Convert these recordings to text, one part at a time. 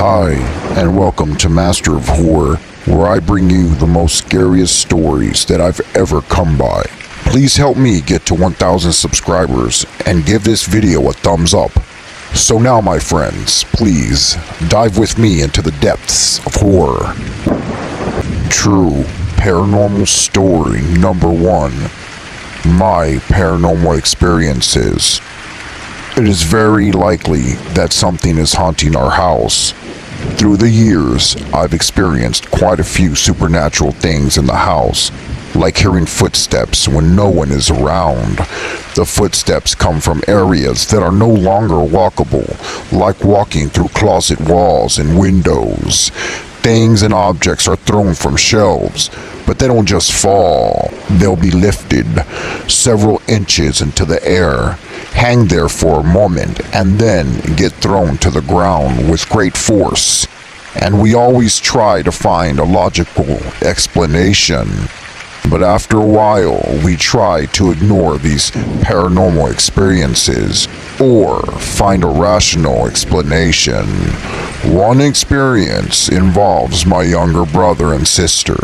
Hi, and welcome to Master of Horror, where I bring you the most scariest stories that I've ever come by. Please help me get to 1,000 subscribers and give this video a thumbs up. So now, my friends, please dive with me into the depths of horror. True Paranormal Story number 1. My paranormal experiences. It is very likely that something is haunting our house. Through the years, I've experienced quite a few supernatural things in the house, like hearing footsteps when no one is around. The footsteps come from areas that are no longer walkable, like walking through closet walls and windows. Things and objects are thrown from shelves, but they don't just fall. They'll be lifted several inches into the air, hang there for a moment, and then get thrown to the ground with great force. And we always try to find a logical explanation. But after a while, we try to ignore these paranormal experiences or find a rational explanation. One experience involves my younger brother and sister.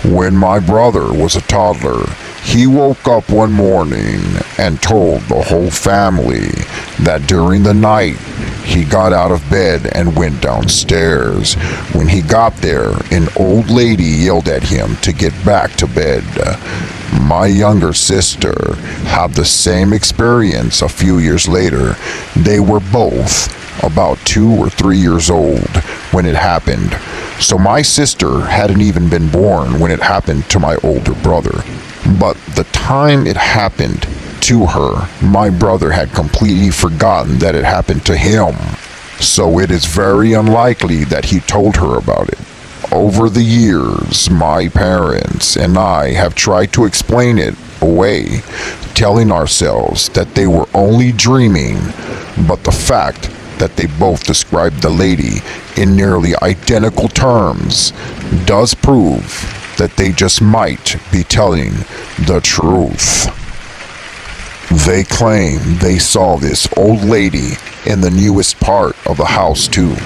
When my brother was a toddler, he woke up one morning and told the whole family that during the night he got out of bed and went downstairs. When he got there, an old lady yelled at him to get back to bed. My younger sister had the same experience a few years later. They were both about 2 or 3 years old when it happened. So my sister hadn't even been born when it happened to my older brother. But the time it happened to her, my brother had completely forgotten that it happened to him. So it is very unlikely that he told her about it. Over the years, my parents and I have tried to explain it away, telling ourselves that they were only dreaming, but the fact that they both described the lady in nearly identical terms does prove that they just might be telling the truth. They claim they saw this old lady in the newest part of the house too.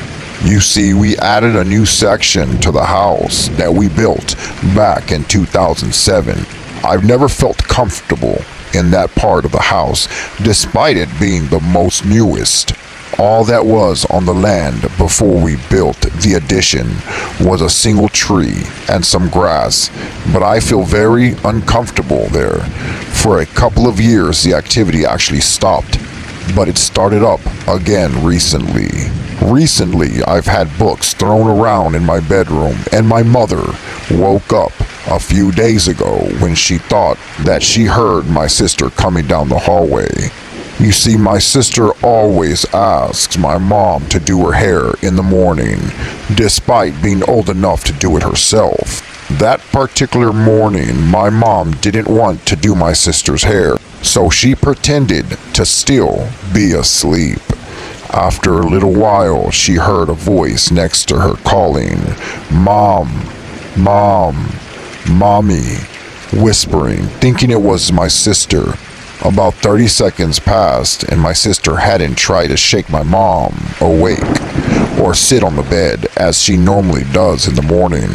You see, we added a new section to the house that we built back in 2007. I've never felt comfortable in that part of the house, despite it being the most newest. All that was on the land before we built the addition was a single tree and some grass, but I feel very uncomfortable there. For a couple of years, the activity actually stopped, but it started up again recently. Recently, I've had books thrown around in my bedroom, and my mother woke up a few days ago when she thought that she heard my sister coming down the hallway. You see, my sister always asks my mom to do her hair in the morning, despite being old enough to do it herself. That particular morning, my mom didn't want to do my sister's hair, so she pretended to still be asleep. After a little while, she heard a voice next to her calling, "Mom, Mom, Mommy," whispering, thinking it was my sister. About 30 seconds passed, and my sister hadn't tried to shake my mom awake or sit on the bed as she normally does in the morning.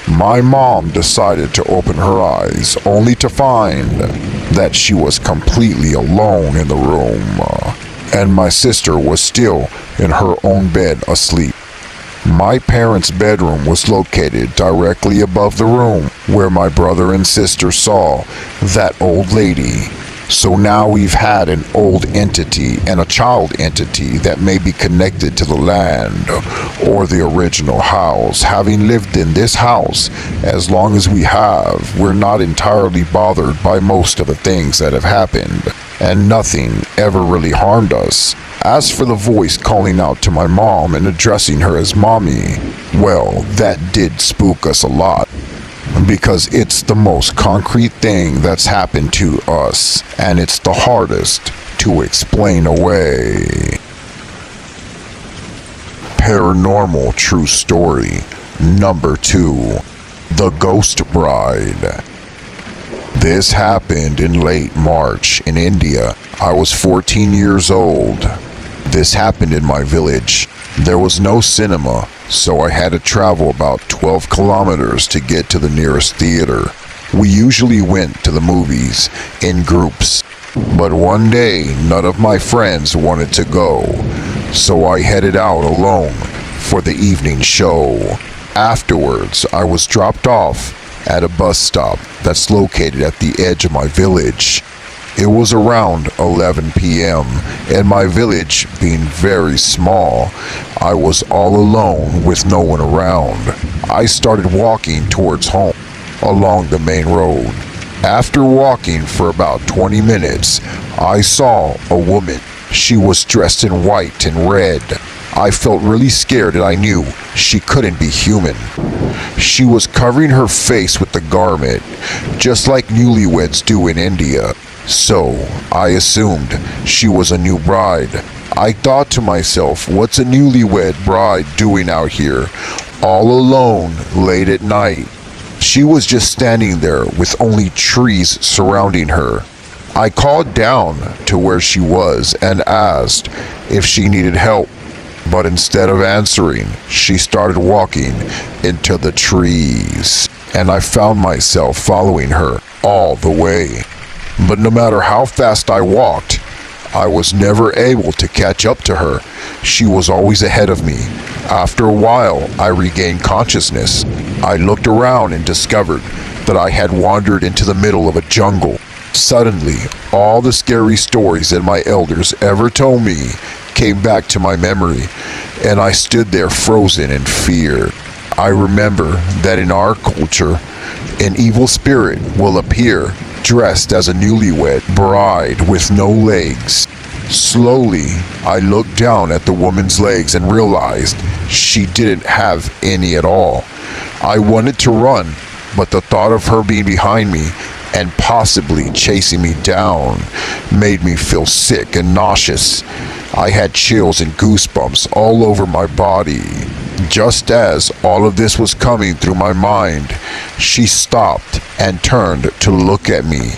My mom decided to open her eyes, only to find that she was completely alone in the room, and my sister was still in her own bed asleep. My parents' bedroom was located directly above the room where my brother and sister saw that old lady. So now we've had an old entity and a child entity that may be connected to the land or the original house. Having lived in this house as long as we have, we're not entirely bothered by most of the things that have happened, and nothing ever really harmed us. As for the voice calling out to my mom and addressing her as Mommy, well, that did spook us a lot, because it's the most concrete thing that's happened to us, and it's the hardest to explain away. Paranormal True Story number 2. The Ghost Bride. This happened in late March in India. I was 14 years old. This happened in my village. There was no cinema, so I had to travel about 12 kilometers to get to the nearest theater. We usually went to the movies in groups, but one day none of my friends wanted to go, so I headed out alone for the evening show. Afterwards, I was dropped off at a bus stop that's located at the edge of my village. It was around 11 p.m., and my village being very small, I was all alone with no one around. I started walking towards home along the main road. After walking for about 20 minutes, I saw a woman. She was dressed in white and red. I felt really scared and I knew she couldn't be human. She was covering her face with the garment, just like newlyweds do in India. So I assumed she was a new bride. I thought to myself, what's a newlywed bride doing out here, all alone, late at night? She was just standing there with only trees surrounding her. I called down to where she was and asked if she needed help, but instead of answering, she started walking into the trees, and I found myself following her all the way. But no matter how fast I walked, I was never able to catch up to her. She was always ahead of me. After a while, I regained consciousness. I looked around and discovered that I had wandered into the middle of a jungle. Suddenly, all the scary stories that my elders ever told me came back to my memory, and I stood there frozen in fear. I remember that in our culture, an evil spirit will appear dressed as a newlywed bride with no legs. Slowly, I looked down at the woman's legs and realized she didn't have any at all. I wanted to run, but the thought of her being behind me and possibly chasing me down made me feel sick and nauseous. I had chills and goosebumps all over my body. Just as all of this was coming through my mind, she stopped and turned to look at me.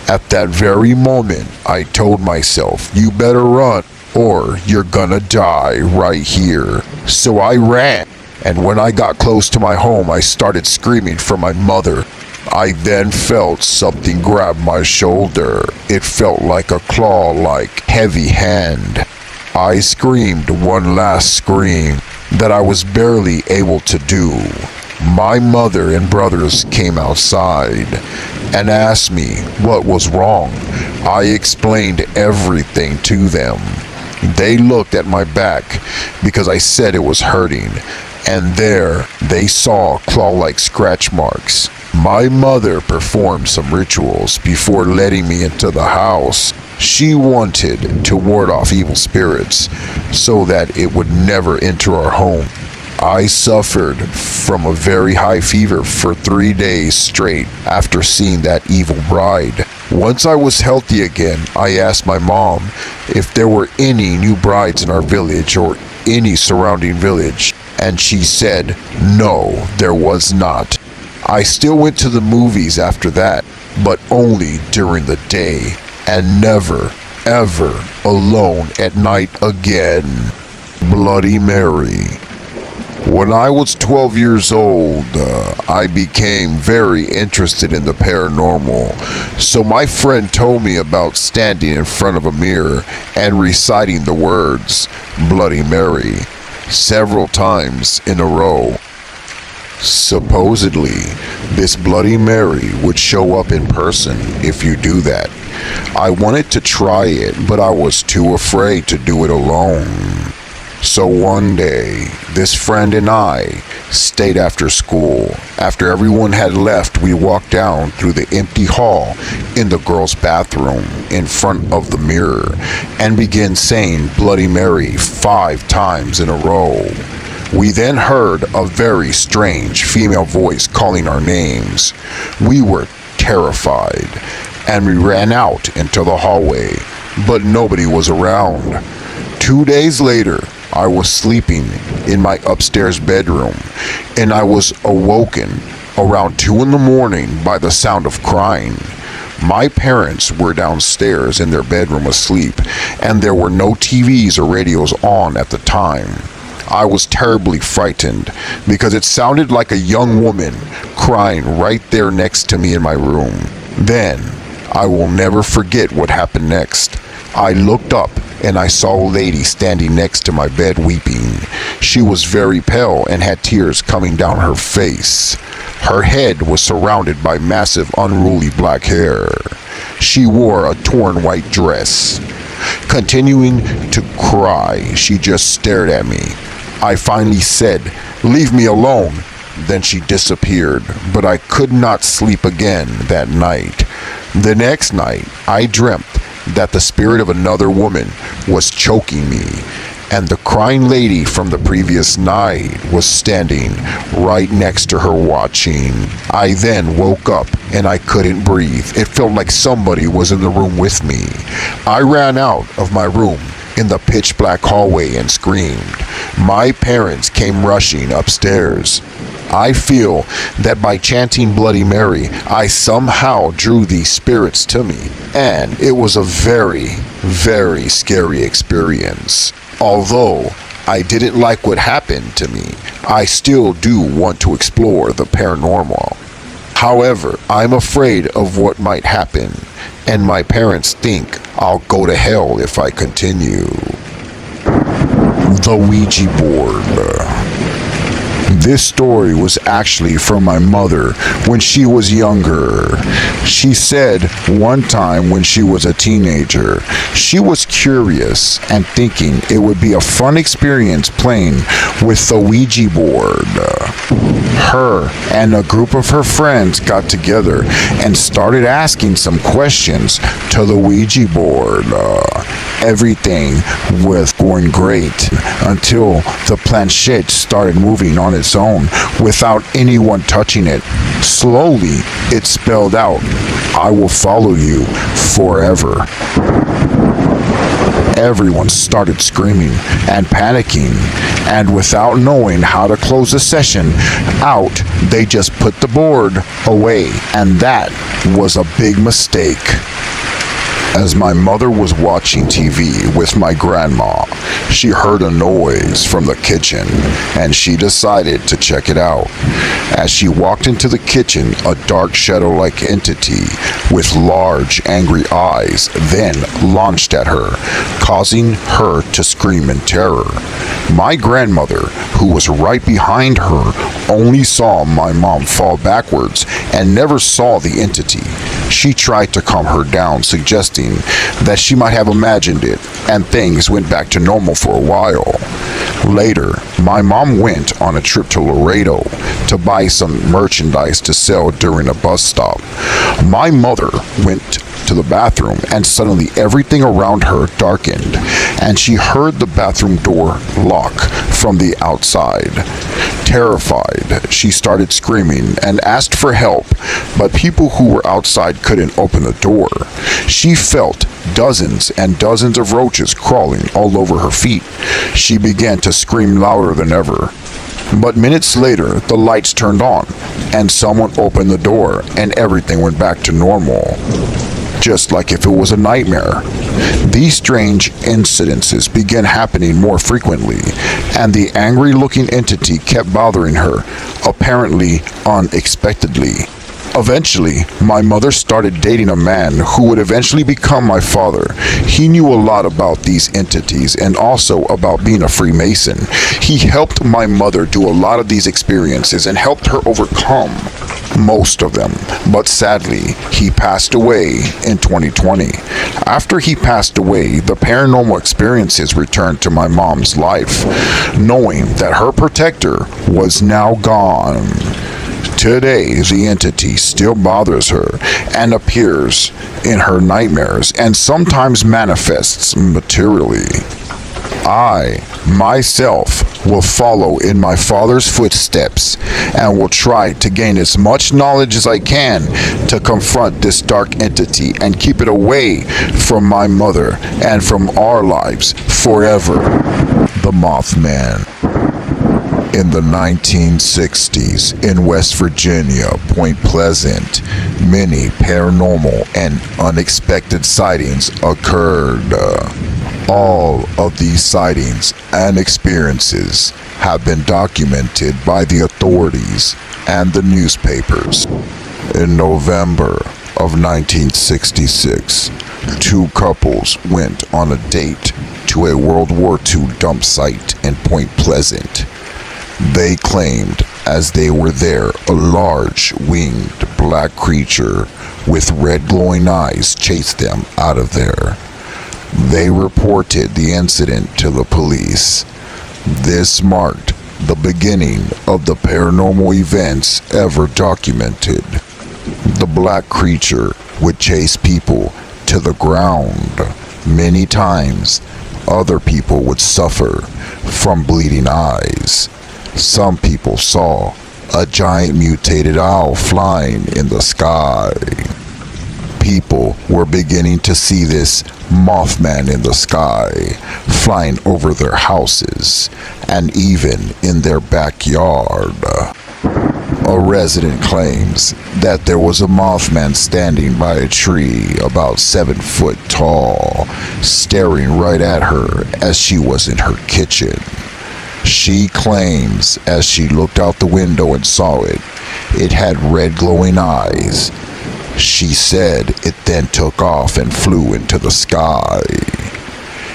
At that very moment, I told myself, you better run or you're gonna die right here. So I ran, and when I got close to my home, I started screaming for my mother. I then felt something grab my shoulder. It felt like a claw-like heavy hand. I screamed one last scream that I was barely able to do. My mother and brothers came outside and asked me what was wrong. I explained everything to them. They looked at my back because I said it was hurting, and there they saw claw-like scratch marks. My mother performed some rituals before letting me into the house. She wanted to ward off evil spirits so that it would never enter our home. I suffered from a very high fever for 3 days straight after seeing that evil bride. Once I was healthy again, I asked my mom if there were any new brides in our village or any surrounding village, and she said no, there was not. I still went to the movies after that, but only during the day, and never, ever alone at night again. Bloody Mary. When I was 12 years old, I became very interested in the paranormal. So my friend told me about standing in front of a mirror and reciting the words Bloody Mary several times in a row. Supposedly, this Bloody Mary would show up in person if you do that. I wanted to try it, but I was too afraid to do it alone. So one day, this friend and I stayed after school. After everyone had left, we walked down through the empty hall in the girls' bathroom in front of the mirror and began saying Bloody Mary 5 times in a row. We then heard a very strange female voice calling our names. We were terrified, and we ran out into the hallway, but nobody was around. 2 days later, I was sleeping in my upstairs bedroom, and I was awoken around 2 in the morning by the sound of crying. My parents were downstairs in their bedroom asleep, and there were no TVs or radios on at the time. I was terribly frightened because it sounded like a young woman crying right there next to me in my room. Then, I will never forget what happened next. I looked up and I saw a lady standing next to my bed weeping. She was very pale and had tears coming down her face. Her head was surrounded by massive unruly black hair. She wore a torn white dress. Continuing to cry, she just stared at me. I finally said, "Leave me alone." Then she disappeared, but I could not sleep again that night. The next night, I dreamt that the spirit of another woman was choking me, and the crying lady from the previous night was standing right next to her watching. I then woke up and I couldn't breathe. It felt like somebody was in the room with me. I ran out of my room in the pitch black hallway and screamed. My parents came rushing upstairs. I feel that by chanting Bloody Mary, I somehow drew these spirits to me, and it was a very, very scary experience. Although I didn't like what happened to me, I still do want to explore the paranormal. However, I'm afraid of what might happen, and my parents think I'll go to hell if I continue. The Ouija board. This story was actually from my mother when she was younger. She said one time when she was a teenager, she was curious and thinking it would be a fun experience playing with the Ouija board. Her and a group of her friends got together and started asking some questions to the Ouija board. Everything was going great until the planchette started moving on its own without anyone touching it. Slowly, it spelled out, "I will follow you forever." Everyone started screaming and panicking, and without knowing how to close the session out, they just put the board away, and that was a big mistake. As my mother was watching TV with my grandma, she heard a noise from the kitchen, and she decided to check it out. As she walked into the kitchen, a dark shadow-like entity with large, angry eyes then launched at her, causing her to scream in terror. My grandmother, who was right behind her, only saw my mom fall backwards and never saw the entity. She tried to calm her down, suggesting that she might have imagined it, and things went back to normal for a while. Later, my mom went on a trip to Laredo to buy some merchandise to sell during a bus stop. My mother went to the bathroom, and suddenly everything around her darkened, and she heard the bathroom door lock from the outside. Terrified, she started screaming and asked for help, but people who were outside couldn't open the door. She felt dozens and dozens of roaches crawling all over her feet. She began to scream louder than ever. But minutes later, the lights turned on, and someone opened the door, and everything went back to normal, just like if it was a nightmare. These strange incidences began happening more frequently, and the angry-looking entity kept bothering her, apparently unexpectedly. Eventually, my mother started dating a man who would eventually become my father. He knew a lot about these entities and also about being a Freemason. He helped my mother do a lot of these experiences and helped her overcome most of them. But sadly, he passed away in 2020. After he passed away, the paranormal experiences returned to my mom's life, knowing that her protector was now gone. Today, the entity still bothers her and appears in her nightmares and sometimes manifests materially. I, myself, will follow in my father's footsteps and will try to gain as much knowledge as I can to confront this dark entity and keep it away from my mother and from our lives forever. The Mothman. In the 1960s, in West Virginia, Point Pleasant, many paranormal and unexpected sightings occurred. All of these sightings and experiences have been documented by the authorities and the newspapers. In November of 1966, two couples went on a date to a World War II dump site in Point Pleasant. They claimed as they were there, a large winged black creature with red glowing eyes chased them out of there. They reported the incident to the police. This marked the beginning of the paranormal events ever documented. The black creature would chase people to the ground. Many times, other people would suffer from bleeding eyes. Some people saw a giant mutated owl flying in the sky. People were beginning to see this Mothman in the sky, flying over their houses and even in their backyard. A resident claims that there was a Mothman standing by a tree about 7 foot tall, staring right at her as she was in her kitchen. She claims as she looked out the window and saw it, it had red glowing eyes. She said it then took off and flew into the sky.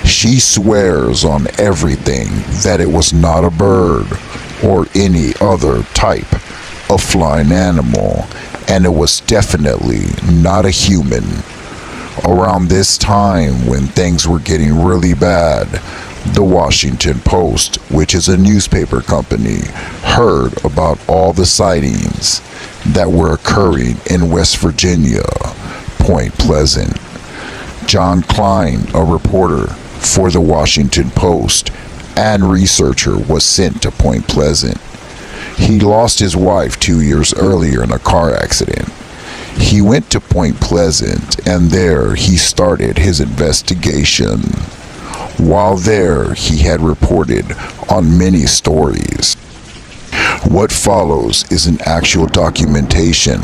She swears on everything that it was not a bird or any other type of flying animal, and it was definitely not a human. Around this time when things were getting really bad, the Washington Post, which is a newspaper company, heard about all the sightings that were occurring in West Virginia, Point Pleasant. John Klein, a reporter for the Washington Post and researcher, was sent to Point Pleasant. He lost his wife 2 years earlier in a car accident. He went to Point Pleasant, and there he started his investigation. While there, he had reported on many stories. What follows is an actual documentation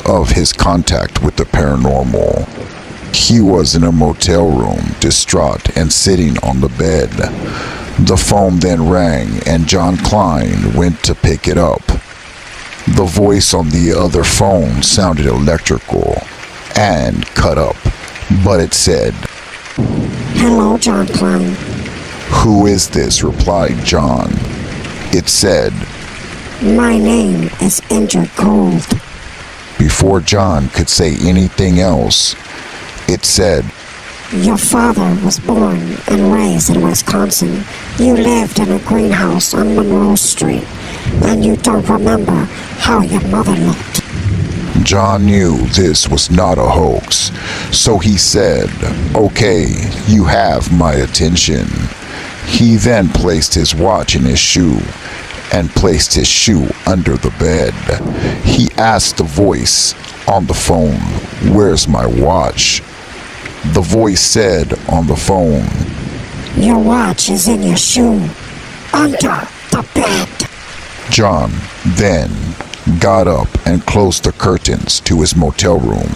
of his contact with the paranormal. He was in a motel room, distraught and sitting on the bed. The phone then rang, and John Klein went to pick it up. The voice on the other phone sounded electrical and cut up, but it said, "Hello, John Klein." "Who is this?" replied John. It said, "My name is Injured Gold." Before John could say anything else, it said, "Your father was born and raised in Wisconsin. You lived in a greenhouse on Monroe Street, and you don't remember how your mother looked." John knew this was not a hoax, so he said, "Okay, you have my attention." He then placed his watch in his shoe and placed his shoe under the bed. He asked the voice on the phone, "Where's my watch?" The voice said on the phone, "Your watch is in your shoe, under the bed." John then got up and closed the curtains to his motel room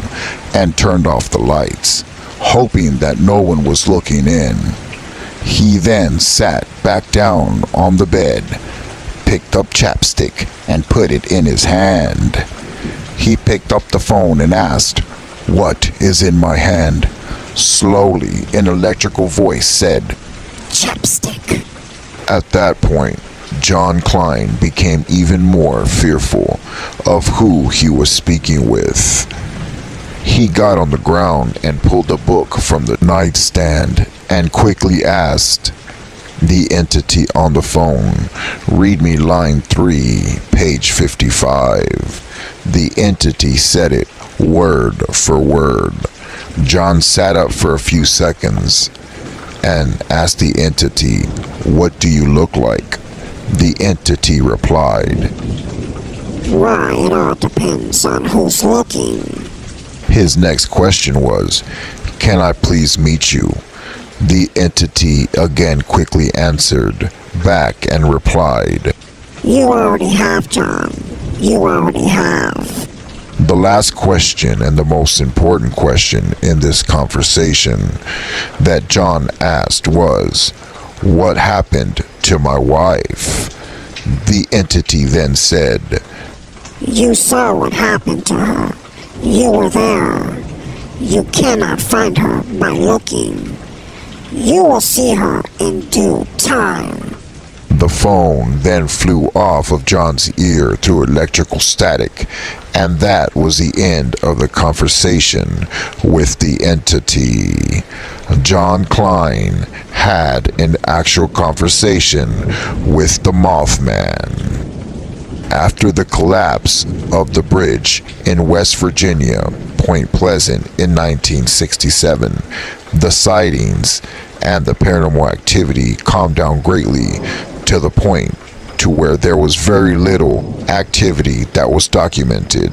and turned off the lights, hoping that no one was looking in. He then sat back down on the bed, picked up chapstick and put it in his hand. He picked up the phone and asked, "What is in my hand?" Slowly, an electrical voice said, "Chapstick." At that point, John Klein became even more fearful of who he was speaking with. He got on the ground and pulled a book from the nightstand and quickly asked the entity on the phone, "Read me line 3, page 55. The entity said it word for word. John sat up for a few seconds and asked the entity, "What do you look like?" The entity replied, "Why, it all depends on who's looking." His next question was, "Can I please meet you?" The entity again quickly answered back and replied, "You already have, John. You already have." The last question and the most important question in this conversation that John asked was, "What happened to my wife?" The entity then said, You saw what happened to her. You were there. You cannot find her by looking. You will see her in due time. The phone then flew off of John's ear through electrical static, and that was the end of the conversation with the entity. John Klein had an actual conversation with the Mothman. After the collapse of the bridge in West Virginia, Point Pleasant, in 1967, the sightings and the paranormal activity calmed down greatly to the point to where there was very little activity that was documented.